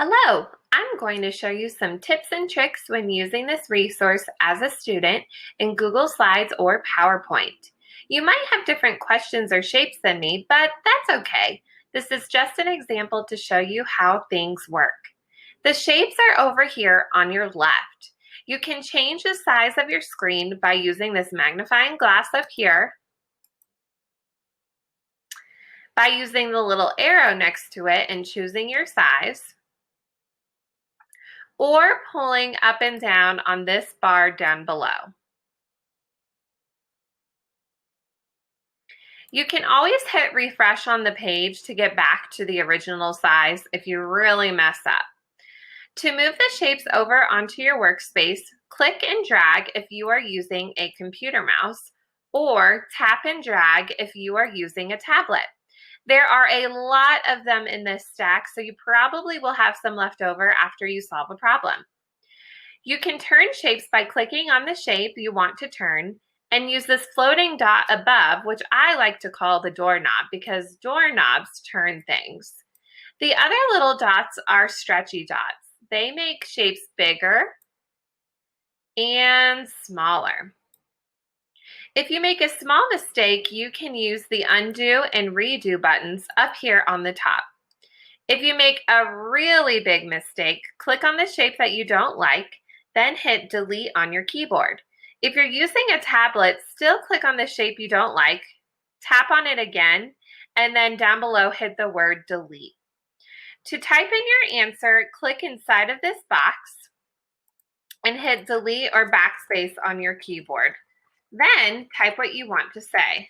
Hello, I'm going to show you some tips and tricks when using this resource as a student in Google Slides or PowerPoint. You might have different questions or shapes than me, but that's okay. This is just an example to show you how things work. The shapes are over here on your left. You can change the size of your screen by using this magnifying glass up here, by using the little arrow next to it and choosing your size, or pulling up and down on this bar down below. You can always hit refresh on the page to get back to the original size if you really mess up. To move the shapes over onto your workspace, click and drag if you are using a computer mouse, or tap and drag if you are using a tablet. There are a lot of them in this stack, so you probably will have some left over after you solve a problem. You can turn shapes by clicking on the shape you want to turn and use this floating dot above, which I like to call the doorknob because doorknobs turn things. The other little dots are stretchy dots. They make shapes bigger and smaller. If you make a small mistake, you can use the undo and redo buttons up here on the top. If you make a really big mistake, click on the shape that you don't like, then hit delete on your keyboard. If you're using a tablet, still click on the shape you don't like, tap on it again, and then down below hit the word delete. To type in your answer, click inside of this box and hit delete or backspace on your keyboard. Then type what you want to say.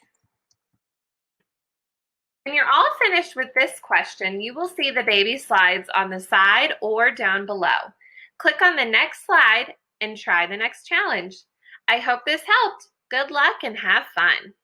When you're all finished with this question, you will see the baby slides on the side or down below. Click on the next slide and try the next challenge. I hope this helped. Good luck and have fun.